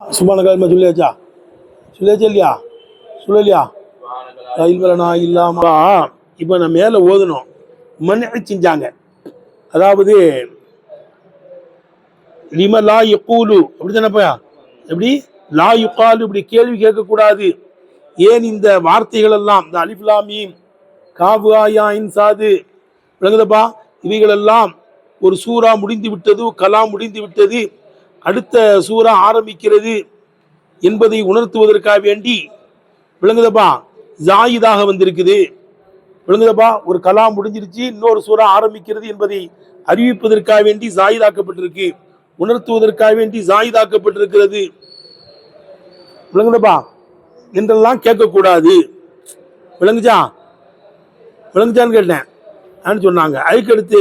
சுபான காலமா சொல்லியாச்சா? சொல்லியாச்சா இல்லையா? சொல்லலையா? இல்லைனா இல்லாம இப்போ நான் மேலே ஓதணும். மன்னிச்சு செஞ்சாங்க. அதாவது லிம லா யக்கூலு அப்படி தானேப்பா? எப்படி லா யுக்காலு இப்படி கேள்வி கேட்கக்கூடாது. ஏன் இந்த வார்த்தைகள் எல்லாம் இந்த அலிஃப்லாமீம் காபு ஆயா இன்சாது விளங்குதப்பா? இவைகளெல்லாம் ஒரு சூறா முடிந்து விட்டது, கலாம் முடிந்து விட்டது, அடுத்த சூறா ஆரம்பிக்கிறது என்பதை உணர்த்துவதற்காக வேண்டி விளங்குதப்பா ஜாயிதாக வந்திருக்குது. விளங்குதப்பா? ஒரு கலாம் முடிஞ்சிருச்சு, இன்னொரு சூறா ஆரம்பிக்கிறது என்பதை அறிவிப்பதற்காக வேண்டி ஜாயிதாக்கப்பட்டிருக்கு, உணர்த்துவதற்காக வேண்டி ஜாயிதாக்கப்பட்டிருக்கிறது. விளங்குதப்பா என்றெல்லாம் கேட்கக்கூடாது. விளங்குச்சா? விளங்குச்சான்னு கேட்டேன் சொன்னாங்க. அதுக்கடுத்து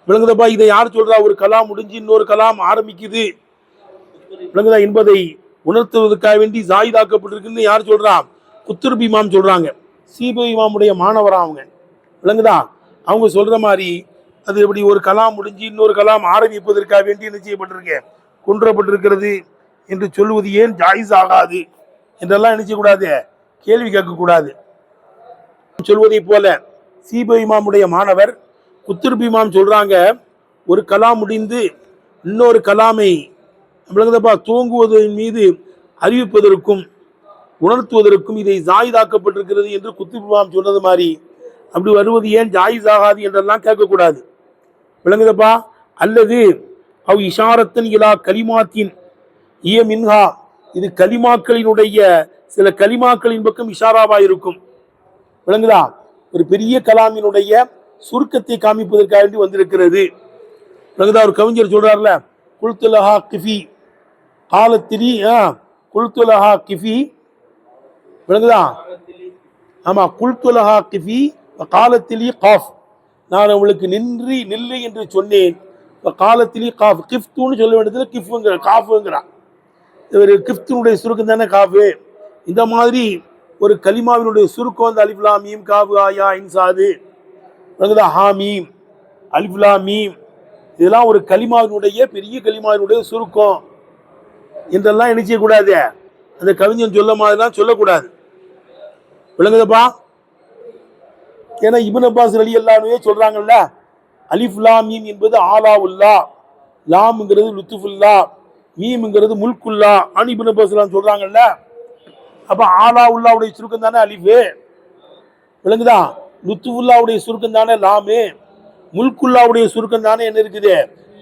விளங்குதப்பா இதை யார் சொல்றா? ஒரு கலாம் முடிஞ்சு இன்னொரு கலாம் ஆரம்பிக்குது விளங்குதா என்பதை உணர்த்துவதற்காக வேண்டி ஜாயிதாக்கப்பட்டிருக்குன்னு யார் சொல்றா? குத்துருப் இமாம் சொல்றாங்க. சீபு இமாமுடைய மாணவரா அவங்க. விளங்குதா? அவங்க சொல்ற மாதிரி அது எப்படி ஒரு கலாம் முடிஞ்சு இன்னொரு கலாம் ஆரம்பிப்பதற்காக வேண்டி என்ன செய்யப்பட்டிருக்கு, கொன்றப்பட்டிருக்கிறது என்று சொல்வது ஏன் ஜாயிஸ் ஆகாது என்றெல்லாம் என்ன செய்யக்கூடாது, கேள்வி கேட்கக்கூடாது. சொல்வதை போல சீபு இமாமுடைய மாணவர் குத்துருப் இமாம் சொல்றாங்க, ஒரு கலாம் முடிந்து இன்னொரு கலாமை விளங்குதப்பா தூங்குவதன் மீது அறிவிப்பதற்கும் உணர்த்துவதற்கும் இதை ஜாயிதாக்கப்பட்டிருக்கிறது என்று குத்துபிமாம் சொன்னது மாதிரி அப்படி வருவது ஏன் ஜாயிஸ் ஆகாது என்றெல்லாம் கேட்கக்கூடாது. விளங்குதப்பா? அல்லது அவ் இஷாரத்தன் இலா கலிமாத்தின் இய மின்ஹா, இது கலிமாக்களினுடைய சில கலிமாக்களின் பக்கம் இஷாராவா இருக்கும். விளங்குதா? ஒரு பெரிய கலாமினுடைய சுருக்கத்தை காமிப்பதற்காக வேண்டி வந்திருக்கிறது. விளங்குதா? ஒரு கவிஞர் சொல்றாருல, குல்துலஹா கிஃபி காலத்திலி குல்துலஹா கிஃபி. விளங்குதா? ஆமா, குல்துலஹா கிஃபி காலத்திலி காஃப், நான் உங்களுக்கு நில்லு என்று சொன்னேன். காலத்திலி காஃப், கிஃப்துன்னு சொல்ல வேண்டியதுல கிஃப்ங்கிற காஃபுங்கிறான். ஒரு கிஃப்தினுடைய சுருக்கம் தானே காஃபு. இந்த மாதிரி ஒரு கலிமாவினுடைய சுருக்கம் வந்து அலிஃப்லா மீம் காஃபு ஆயா இன்சாது விளங்குதா, ஹாமீம் அலிஃப்லா மீம், இதெல்லாம் ஒரு கலிமாவினுடைய பெரிய கலிமாவினுடைய சுருக்கம் என்றெல்லாம் என்ன செய்யக்கூடாது, அந்த கவிஞன் சொல்ல மாதிரிலாம் சொல்லக்கூடாது. விளங்குதப்பா? ஏன்னா இப்னு அப்பாஸ் ரலியல்லாஹு சொல்றாங்கல்ல, அலிஃப் லாம் மீம் என்பது ஆலா உல்லா, லாம்ங்கிறது லுத்துஃபுல்லா, மீம்ங்கிறது முல்குல்லா அனு இப்னு அப்பாஸ் சொல்றாங்கல்ல. அப்ப ஆலா உல்லாவுடைய சுருக்கம் தானே அலிஃபு. விளங்குதா? லுத்துஃபுல்லாவுடைய சுருக்கம் தானே லாமு, முல்குல்லாவுடைய சுருக்கம் தானே என்ன இருக்குது,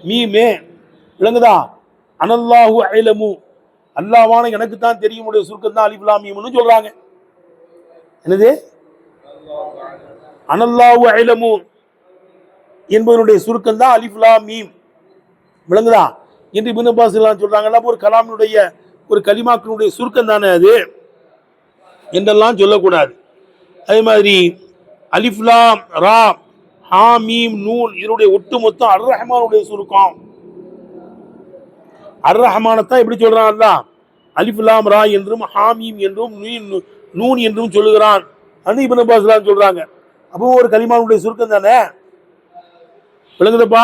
மீமு. விளங்குதா? அனல்லாஹு அலமு, அல்லாஹ்வான எனக்கு தான் தெரியும் உடைய சுருக்கம் தான் அலிஃப் லாம் மீம்னு சொல்றாங்க. என்னது? அனல்லாஹு அலமு என்பதனுடைய சுருக்கம் தான் அலிஃப் லாம் மீம். விளங்குதா? என்று இப்னு அப்பாஸ் சொல்றாங்கல்ல, ஒரு கலாமினுடைய ஒரு கலிமாக்களுடைய சுருக்கம் தானே அது என்றெல்லாம் சொல்லக்கூடாது. அதே மாதிரி அலிஃப் லாம் ரா ஹா மீம் நூன் இதனுடைய ஒட்டு மொத்தம் அர் ரஹ்மானுடைய சுருக்கம். அர் ரஹ்மானத்தான் எப்படி சொல்றான் அல்லாஹ்? அலிஃப் லாம் ரா என்றும் ஹாமீம் என்றும் நூன் என்றும் சொல்லுகிறான் அன்னு இப்னு அப்பாஸ் சொல்றாங்க. அப்போ ஒரு கலிமாவுடைய சுருக்கம் தானே. விளங்குதப்பா?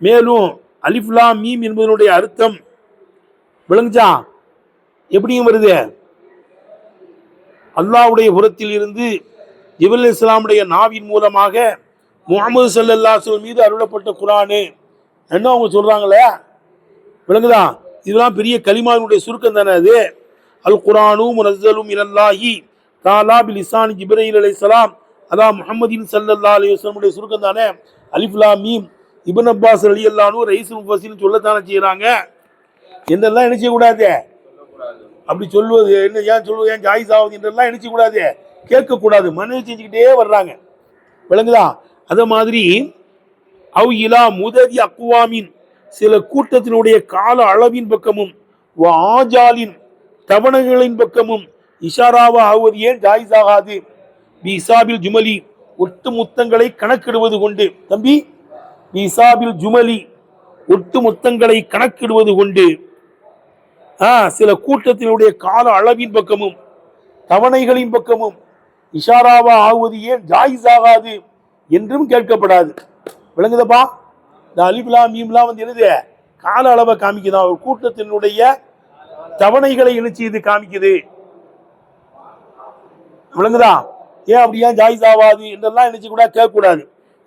மேலும் அலிஃப் லாம் மீம் என்பதனுடைய அர்த்தம் விளங்குச்சா எப்படியும் வருது, அல்லாஹ்வுடைய புறத்தில் இருந்து ஜிப்ரீல் இஸ்லாமுடைய நாவின் மூலமாக முஹம்மது ஸல்லல்லாஹு அலைஹி வஸல்லம் மீது அருளப்பட்ட குர்ஆன் என்ன அவங்க சொல்றாங்களே. விளங்குதா? இதெல்லாம் பெரிய கலிமாவினுடைய சுருக்கம் தானே அது. அல் குர்ஆனு முனஸ்ஸலும் மினல்லாஹி தஆலா பிலிசானி ஜிப்ரீல் அலைஹிஸ்ஸலாம் அலா முஹம்மதின் ஸல்லல்லாஹு அலைஹி வஸல்லம் சுருக்கம் தானே அலிஃப் லாம் மீம். இப்னு அப்பாஸ் ரலியல்லாஹு அன்ஹு ரயீசுல் முஃபஸ்ஸிரின் சொல்லத்தானே செய்யறாங்க. என்னெல்லாம் என்ன செய்யக்கூடாது, அப்படி சொல்வது என்ன, ஏன் சொல்வது ஏன் ஜாயிஸ் ஆகுது என்றெல்லாம் என்ன செய்யக்கூடாது, கேட்கக்கூடாது. மனு செஞ்சுக்கிட்டே வர்றாங்க. விளங்குதா? அதே மாதிரி அவ் இலா முததி அக்வாமின், சில கூட்டத்தினுடைய கால அளவின் பக்கமும் ஆஜாலின் தவணைகளின் பக்கமும் இஷாராவா ஆகுவது ஏன் ஜாயிஸ் ஆகாது. பிசாபில் ஜுமலி, ஒட்டு முத்தங்களை கணக்கிடுவது கொண்டு, தம்பி பிசாபில் ஜுமலி ஒட்டு மொத்தங்களை கணக்கிடுவது கொண்டு சில கூட்டத்தினுடைய கால அளவின் பக்கமும் தவணைகளின் பக்கமும் இஷாராவா ஆகுவது ஏன் ஜாயிஸ் ஆகாது என்றும் கேட்கப்படாது. விளங்குதப்பா? இந்த அலிஃப் லாம் மீம்லாம் வந்து என்னது, கால அளவை காமிக்குதான். ஒரு கூட்டத்தினுடைய தவணைகளை இணைச்சு இது காமிக்குது. விளங்குதா? ஏன் அப்படியா ஜாயிஸ் ஆவாது என்றெல்லாம் நினைச்சு கூட கேட்க கூடாது.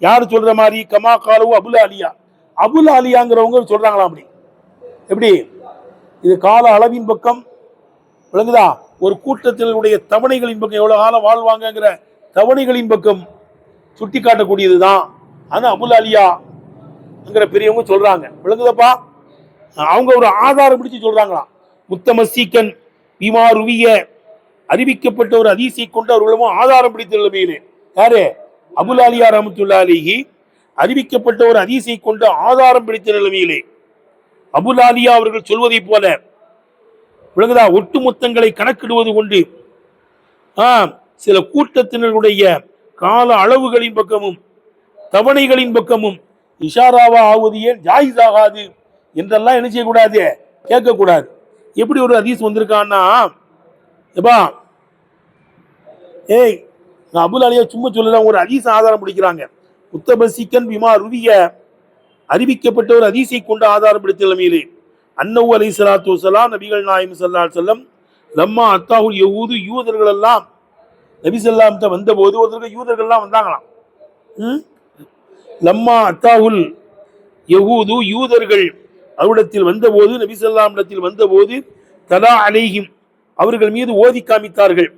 யாரு சொல்ற மாதிரி கமா காலவு அபுல் அலியா, அபுல் அலியாங்கிறவங்க சொல்றாங்களா அப்படி? எப்படி இது கால அளவின் பக்கம் விளங்குதா? ஒரு கூட்டத்தினுடைய தவணைகளின் பக்கம் எவ்வளவு காலம் வாழ்வாங்கிற தவணைகளின் பக்கம் சுட்டி காட்டக்கூடியதுதான். ஆனா அபுல் அலியாங்கிற பெரியவங்க சொல்றாங்க. விளங்குதப்பா? அவங்க ஒரு ஆதாரம் பிடிச்சு சொல்றாங்களாம். முத்தமசீக்கன் விமாருவிய அறிவிக்கப்பட்ட ஒரு ஹதீஸை கொண்டு அவர்களும் ஆதாரம் பிடித்த நிலைமையிலே, யாரு அபுல் அலியா ரஹ்மத்துல்லாஹி அலைஹி அறிவிக்கப்பட்ட ஒரு ஹதீஸை கொண்டு ஆதாரம் பிடித்த நிலைமையிலே அபுல் அலியா அவர்கள் சொல்வதை போல விளங்குதா, ஒட்டுமொத்தங்களை கணக்கிடுவது கொண்டு சில கூட்டத்தினருடைய கால அளவுகளின் பக்கமும் தவணைகளின் பக்கமும் இஷாராவா ஆவது ஏன் ஜாயிஸ் ஆகாது என்றெல்லாம் என்ன செய்யக்கூடாது, கேட்கக்கூடாது. எப்படி ஒரு ஹதீஸ் வந்திருக்கான்னா, எப்பா ஏய் நான் அபுல் அலியா சும்மா சொல்லல, ஒரு ஹதீஸ் ஆதாரம் பிடிக்கிறாங்க. முத்தபசிக்கன் பிமா ருவிய அறிவிக்கப்பட்ட ஒரு ஹதீஸை கொண்டு ஆதாரம் பிடித்த நிலைமையிலே அன்னவு அலைஹிஸ்ஸலாத்து வஸலாம் நபிகள் நாயகம் ஸல்லல்லாஹு அலைஹி வஸல்லம் லம்மா அத்தாஹுல் யஹூது யூதர்கள் எல்லாம் நபி ஸல்லல்லாஹு அலைஹி வஸல்லம் வந்தபோது ஒருத்தருக்கு யூதர்கள்லாம் வந்தாங்களாம். லம்மா அத்தாஹுல் யஹூது யூதர்கள் அவரிடத்தில் வந்தபோது நபி ஸல்லல்லாஹு அலைஹி வஸல்லம் வந்தபோது தலா அலைஹிம் அவர்கள் மீது ஓதி காமித்தார்கள்.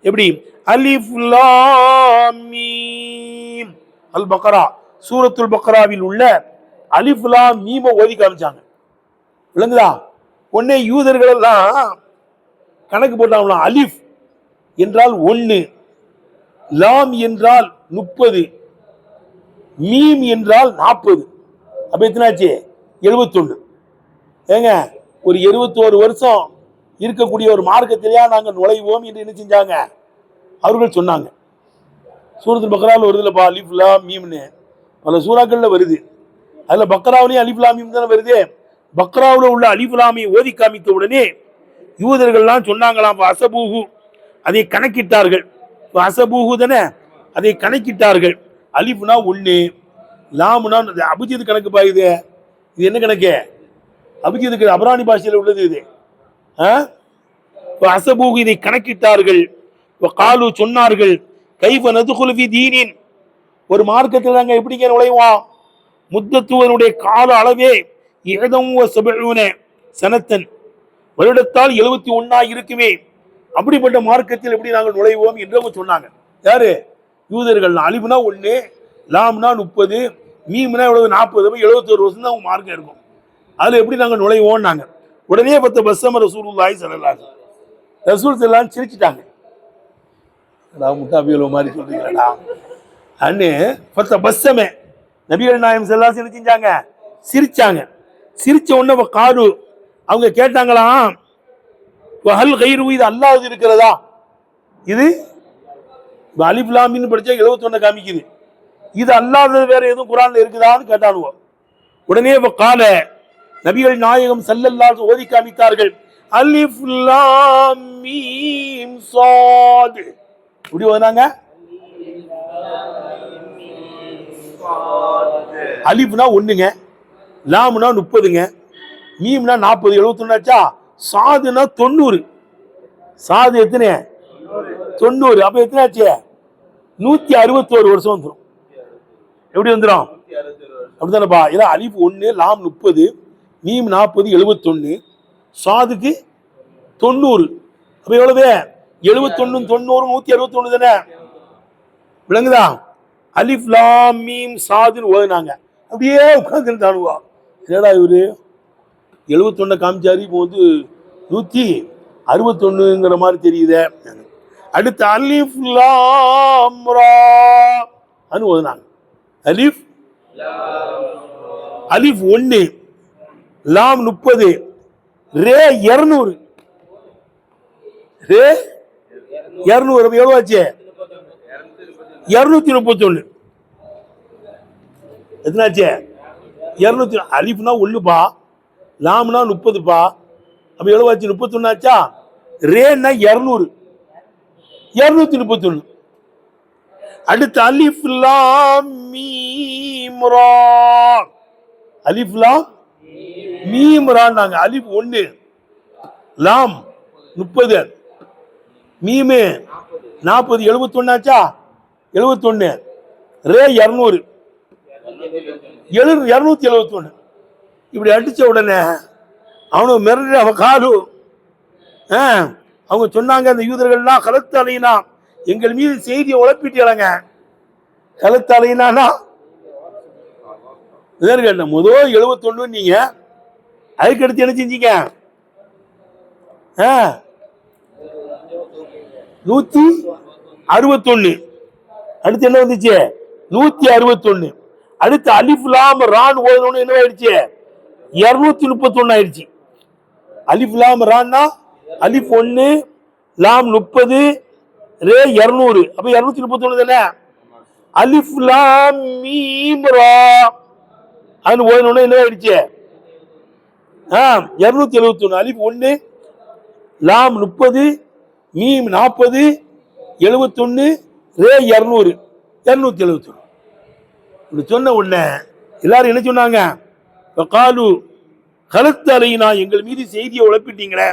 எப்படி? அலிஃப் லாம் மீம் அல் பக்ரா சூரத்துல் பக்ராவில் உள்ள அலிஃப் லாம் மீம ஓதி காமிச்சாங்க. விளங்குதா? உடனே யூதர்கள் எல்லாம் கணக்கு போட்டாங்களாம். அலிஃப் என்றால் 1, லாம் என்றால் 30, மீம் என்றால் 40. அப்ப எத்தனாச்சு? 71. ஏங்க ஒரு 71 வருஷம் இருக்கக்கூடிய ஒரு மார்க்கத்திலேயா நாங்கள் நுழைவோம் என்று என்ன செஞ்சாங்க? அவர்கள் சொன்னாங்க. சூரத்துல் பக்ராவில் வருதுல்லப்பா அலிஃப் லாம் மீம்னு, பல சூறாக்கள்ல வருது. அதுல பக்ராவிலையும் அலிஃப் லாம் மீம் தானே வருது. பக்ராவில் உள்ள அலிஃப் லாமை ஓதி காமித்த உடனே யூதர்கள்லாம் சொன்னாங்களாம் அசபூஹு, அதை கணக்கிட்டார்கள். அசபூஹு தானே, அதை கணக்கிட்டார்கள். அலிஃப்னா 1, லாம்னா அபிஜித் கணக்கு பாயுது. இது என்ன கணக்கு? அபிஜித்துக்கு அபராணி பாஷையில் உள்ளது இது. அசபூஹு இதை கணக்கிட்டார்கள். காலு சொன்னார்கள் கைஃப நதுகுலு ஃபீ தீனின், ஒரு மார்க்கத்தில் நாங்கள் எப்படிங்க நுழைவோம்? முத்தத்துவனுடைய கால அளவே 70 சனத்தன், வருடத்தால் 71 இருக்குமே, அப்படிப்பட்ட மார்க்கத்தில் எப்படி நாங்கள் நுழைவோம் என்று அவங்க சொன்னாங்க. யாரு? யூதர்கள். அலிஃப்னா 1, லாம்னா 30, மீம்னா எவ்வளவு? 40. 71 வருஷம் தான் அவங்க மார்க்கம் இருக்கும். அதுல எப்படி நாங்கள் நுழைவோம் நாங்க? உடனே பத்த பஸ்ஸம ரசூலுல்லாஹி ஸல்லல்லாஹு அலைஹி வஸல்லம் ரசூல் எல்லாம் சிரிச்சிட்டாங்க. முட்டாபியலோ மாதிரி சொல்றீங்களா அண்ணு? பத்த பஸ்ஸமே நபிகள் நாயகம் ஸல்லல்லாஹு அலைஹி வஸல்லம் செஞ்சாங்க, சிரிச்சாங்க. சிரிச்ச உடனே காரு அவங்க கேட்டாங்களாம், ஹல் கைரு, இது அல்லாஹ் இருக்கிறதா? இது அலிஃப் லாம் மீம் படிச்சா 71 காமிக்குது, இது அல்லாதது வேற எதுவும் குர்ஆன்ல இருக்குதான்னு கேட்டானுவோ. உடனே கால நபிகள் நாயகம் ஸல்லல்லாஹு அலைஹி ஓதி காமித்தார்கள். அலிஃப் லாம் மீம் ஸாத். இப்படி ஓதுனாங்க. அலிஃப்னா 1ங்க, லாம்னா 30ங்க, மீம்னா 40. 71 ஆச்சா? சாதுனா 90. சாது எத்தனை? 90. அப்ப எத்தனை ஆச்சு? 161 வருஷம் வந்துடும். எப்படி வந்துடும்? அப்படித்தானப்பா? இதான் அலிஃப் 1, லாம் 30, மீம் 40, 71, சாதுக்கு 90. அப்ப எவ்வளவு? 71 90 161 தானே? விளங்குதா? அலிஃப் லாம் மீம் சாதுன்னு ஓதுனாங்க. அப்படியே உட்கார்ந்துருந்தானுவா. என்னடா இவரு 71 காமிச்சாரு, இப்போ வந்து 161ங்கிற மாதிரி தெரியுதே. அடுத்து அலிஃப் லாம் ரா அனு ஓதுனாங்க. அலிஃப் அலிஃப் 1, லாம் 30, ரே 200. ரே 200 எவ்வளவு ஆச்சு? 231. எத்தனாச்சு? 200. அலிஃப்னா 1பா, லாம்னா 30பா. அப்ப எவ்வளவு ஆச்சு? 31 ஆச்சா? ரேன்னா 200, 231. அடுத்து அலிஃப் லாம் மீம் ரா. அலிஃப் லாம் மீம் ரா. அலிஃப் 1, லாம் 30, மீமு 40, 71 ஆச்சா? 71, ரே 200, 271. இப்படி அடிச்ச உடனே அவனுக்கு மிரண்டு அவன் காலு அவங்க சொன்னாங்க, அந்த யூதர்கள்லாம் கலத்து அலையினா எங்கள் மீது செய்தியை உழப்பிட்டீங்க. கலத்து அலையினானா முதல் 71 நீங்க, அதுக்கடுத்து என்ன செஞ்சீங்க? 161. அடுத்து என்ன வந்துச்சு? 161. அடுத்து அலிஃப் லாம் ரான் ஓதணும் என்ன ஆயிடுச்சு? 231 ஆயிடுச்சு. அலிஃப் லாம் ரான்னா அலிஃப் 1, லாம் 30, ரே 200, அப்ப 231 தானே? அலிஃப் லாம் மீம் ரா அது ஓதணும் என்ன ஆயிடுச்சு? 271. அலிஃப் 1, லாம் 30, மீம் 40, 71, ரே 200, 271. இப்படி சொன்ன உடனே எல்லாரும் என்ன சொன்னாங்க? காலு கலத்து அலையினா எங்கள் மீது செய்தியை உழப்பிட்டீங்களே,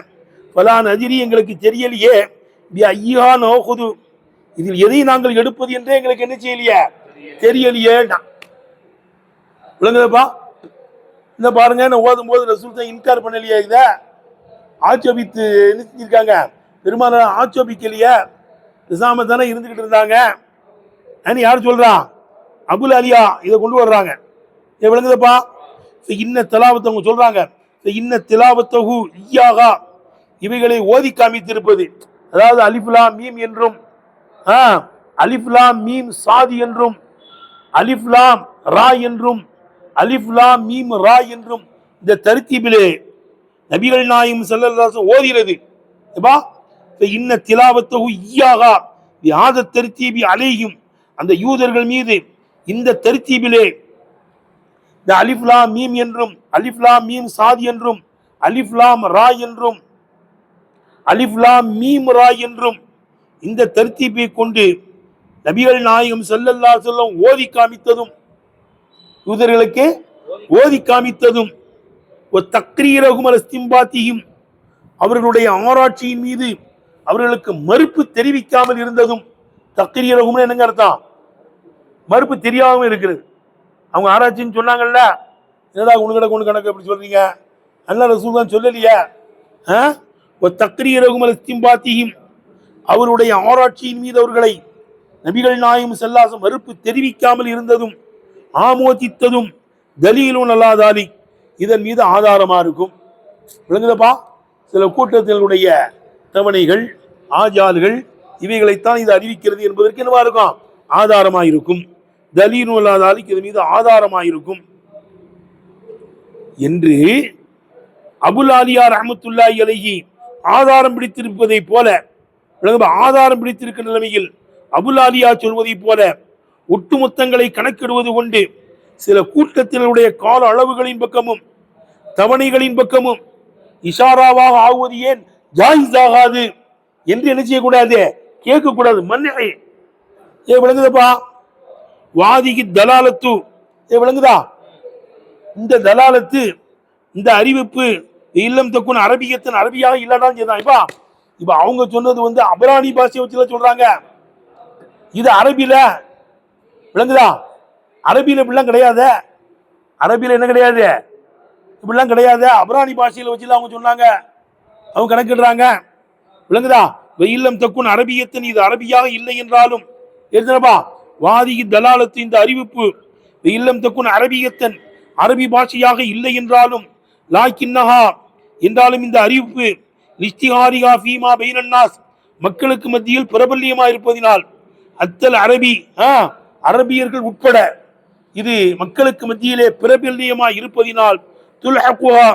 பலான் அதிரி எங்களுக்கு தெரியலையே, ஐயா நோகுது இதில் எதை நாங்கள் எடுப்பது என்றே எங்களுக்கு என்ன செய்யலையே தெரியலையே. விளங்குதப்பா? இந்த பாருங்க, நான் ஓதும் போது ரசூல் தான் இன்கார் பண்ணலையே, இத ஆட்சேபித்து என்ன செஞ்சிருக்காங்க? பெருமாள் ஆட்சேபிக்கலையே, நிசாம தானே இருந்துகிட்டு இருந்தாங்க. யார் சொல்றா? அபுல் அலியா இதை கொண்டு வர்றாங்க. விளங்குதப்பா? இன்ன திலாவத்தை அவங்க சொல்றாங்க, இன்ன திலாவத்தகு ஈயாகா இவைகளை ஓதி காமித்திருப்பது, அதாவது அலிஃப்லாம் மீம் என்றும் அலிஃப்லாம் மீம் சாதி என்றும் அலிஃப்லாம் ரா என்றும் அலிஃப்லாம் மீம் ரா என்றும் இந்த தர்த்தீபிலே நபிகள் நாயகம் ஸல்லல்லாஹு அலைஹி வஸல்லம் ஓதிறது. இன்ன திலாவத்தகு ஈயாகா யாத தர்த்தீபி அலைஹிம், அந்த யூதர்கள் மீது இந்த தர்த்தீபிலே இந்த அலிஃப்லாம் மீம் என்றும் அலிஃப்லாம் மீம் சாதி என்றும் அலிஃப்லாம் ரா என்றும் அலிஃப்லாம் மீம் ரா என்றும் இந்த தர்த்தீபை கொண்டு நபிகள் நாயகம் ஸல்லல்லாஹு அலைஹி வஸல்லம் ஓதி காமித்ததும், யூதர்களுக்கு ஓதி காமித்ததும், தக்ரீரஹும் அல் இஸ்திம்பாத்திஹிம் அவர்களுடைய ஆராய்ச்சியின் மீது அவர்களுக்கு மறுப்பு தெரிவிக்காமல் இருந்ததும். தக்ரீரஹும் என்னங்க அர்த்தம்? மறுப்பு தெரியாமல் இருக்கிறது. அவங்க ஆராய்ச்சின்னு சொன்னாங்கல்ல, என்னடா ஒண்ணு கணக்கு எப்படி சொல்றீங்க? அல்லாஹ் ரசூல் தான் சொல்லலையா? தக்ரீரஹும் அல் இஸ்திம்பாத்திஹிம் அவருடைய ஆராய்ச்சியின் மீது அவர்களை நபிகள் நாயகம் ஸல்லல்லாஹு அலைஹி வஸல்லம் மறுப்பு தெரிவிக்காமல் இருந்ததும் ஆமோதித்ததும் தலீலுன் அலா தாலிக் இதன் மீது ஆதாரமா இருக்கும். விளங்குதப்பா? சில கூட்டத்தினுடைய தவணைகள் ஆஜால்கள் இவைகளைத்தான் இது அறிவிக்கிறது என்பதற்கு என்னவா இருக்கும்? ஆதாரமா இருக்கும். தலீலுன் அலா தாலிக் இதன் மீது ஆதாரமா இருக்கும் என்று அபுல் ஆலியா ரஹ்மத்துல்லாஹி அலைஹி ஆதாரம் பிடித்திருப்பதை போல, ஆதாரம் பிடித்திருக்கிற நிலைமையில் அபுல் ஆலியா சொல்வதை போல ஒட்டுமொத்தங்களை கணக்கிடுவது கொண்டு சில கூட்டத்தினருடைய கால அளவுகளின் பக்கமும் தவணைகளின் பக்கமும் இஷாராவாக ஆகுவது ஏன் ஜாயிஸ் ஆகாது என்று என்ன செய்யக்கூடாது? கேட்கக்கூடாது. மன்னை விளங்குதப்பா? வாதிகி தலாலத்து விளங்குதா? இந்த தலாலத்து, இந்த அறிவிப்பு இல்லம் தக்குன் அரபியத்தின் அரபியாக இல்லாதான் செய்தான். இப்ப அவங்க சொன்னது அபராணி பாஷையை வச்சுல சொல்றாங்க, இது அரபியில. விளங்குதா? அரபியில இப்படிலாம் கிடையாது. அரபியில என்ன கிடையாது? இப்படிலாம் கிடையாது. அபராணி பாஷையில வச்சுல அவங்க சொன்னாங்க, அவங்க கணக்கிடுறாங்க. விளங்குதா? இல்லம் தக்குன் அரபியத்தின் இது அரபியாக இல்லை என்றாலும் எழுதுனப்பா வாதிகி தலாலத்து இந்த அறிவிப்பு இல்லம் தக்குன் அரபியத்தன் அரபி பாஷையாக இல்லை என்றாலும் லாக்கின்னஹா என்றாலும் இந்த அறிவிப்பு லிஸ்திஹாரிகா ஃபீமா பைனன்னாஸ் மக்களுக்கு மத்தியில் பிரபல்யமாக இருப்பதினால் அத்தல் அரபி அரபியர்கள் உட்பட இது மக்களுக்கு மத்தியிலே பிரபல்யமாக இருப்பதினால் துல்ஹகுஹா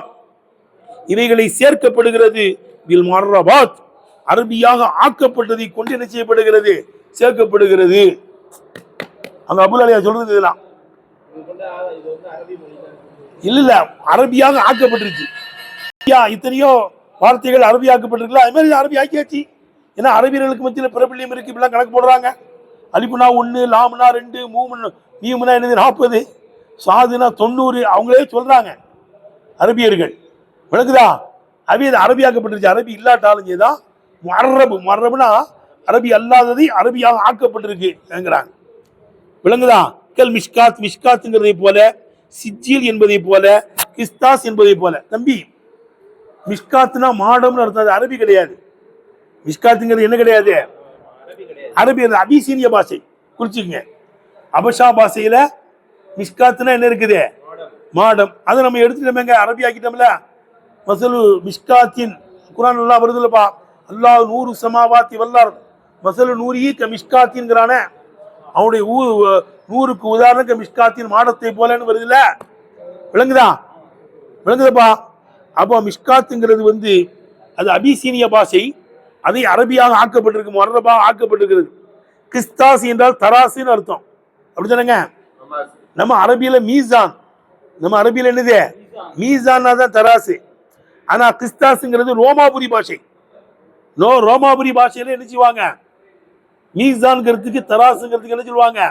இவைகளை சேர்க்கப்படுகிறது. பில் மர்ரபாத் அரபியாக ஆக்கப்பட்டதை கொண்டு என்ன செய்யப்படுகிறது? சேர்க்கப்படுகிறது. அங்க அபுல் அலியா சொல்றது இதெல்லாம் இல்ல, அரபியாக ஆக்கப்பட்டிருச்சு. இத்தனையோ வார்த்தைகள் அரபியாக்கப்பட்டிருக்கல, அது மாதிரி அரபி ஆக்கியாச்சு. ஏன்னா அரபியர்களுக்கு மத்தியில் பிரபல்யம் இருக்கு. இப்படிலாம் கணக்கு போடுறாங்க. அலிப்புனா 1, லாமுனா 2, மீமுனா என்னது 40, சாதுனா 90 அவங்களே சொல்றாங்க அரபியர்கள். விளக்குதா? அது அரபியாக்கப்பட்டிருச்சு. அரபி இல்லாட்டாலும் ஏதா மரபுனா அரபி அல்லாததை அரபியாக ஆக்கப்பட்டிருக்குங்கிறாங்க. விளங்குதா? கல் மிஷ்காத், மிஷ்காத்துங்கிறதை போல, சிஜில் என்பதை போல, கிஸ்தாஸ் என்பதை போல. தம்பி, மிஷ்காத்துனா மாடம்னு அர்த்தம், அது அரபி கிடையாது. மிஷ்காத்துங்கிறது என்ன கிடையாது? அரபி, அது அபிசீனிய பாஷை, குறிச்சுக்கங்க. அபஷா பாஷையில மிஷ்காத்துனா என்ன இருக்குது? மாடம். அதை நம்ம எடுத்துட்டோமேங்க, அரபி ஆக்கிட்டோம்ல. மசலு மிஷ்காத்தின் குரான் எல்லாம் வருதுல்லப்பா, அல்லாஹ் நூறு சமாவாத்தி வல்லார் மசலு நூறி க மிஷ்காத்தின்கிறான, அவனுடைய நூறுக்கு உதாரணம் மிஷ்காத்தின் மாடத்தை போலன்னு வருதுல்ல. விளங்குதா? விளங்குதப்பா? அப்போ மிஷ்காத்துங்கிறது வந்து அது அபிசீனிய பாஷை, அதை அரபியாக ஆக்கப்பட்டிருக்கு, மொரபாக ஆக்கப்பட்டிருக்கிறது. கிஸ்தாஸ் என்றால் தராசுன்னு அர்த்தம், அப்படித்தானங்க? நம்ம அரபியில மீசான், நம்ம அரபியில என்னது? மீசான்னா தான் தராசு. ஆனா கிஸ்தாஸ்ங்கிறது ரோமாபுரி பாஷை. ரோமாபுரி பாஷையில என்ன செய்வாங்க? மீசான்ங்கிறதுக்கு தராசுங்கிறதுக்கு என்ன சொல்லுவாங்க?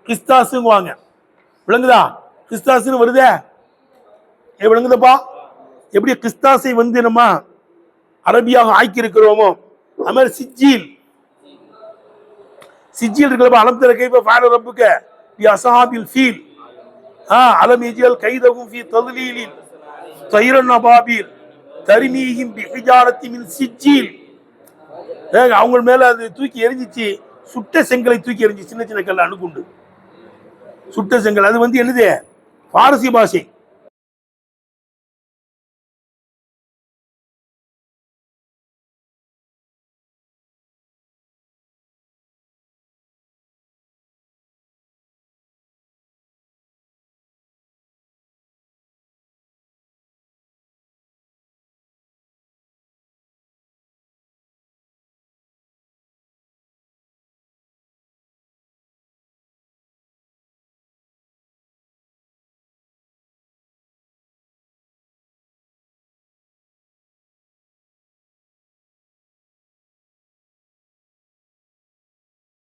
கிஸ்தாசுங்குவாங்க. விளங்குதா? கிஸ்தாசுன்னு வருதே, விளங்குதப்பா? எப்படி கிஸ்தாசை வந்து நம்ம அரபியாக ஆக்கி இருக்கிறோமோ, அது மாதிரி சிஜில், சிஜில் இருக்கிறப்ப அலம் தர கைஃப ஃபஅல ரப்புக பி அஸ்ஹாபில் ஃபீல், அலம் யஜ்அல் கைதஹும் ஃபீ தத்லீலின் தைரன் அபாபில் தரிமீஹிம் பிஹிஜாரத்தி மின் சிஜில். அவங்க மேல அது தூக்கி எரிஞ்சிச்சு, சுட்ட செங்கலை தூக்கி எரிஞ்சு, சின்ன சின்ன கல்ல அணுகுண்டு சுட்ட செங்கல். அது வந்து என்னது? பாரசி பாஷை.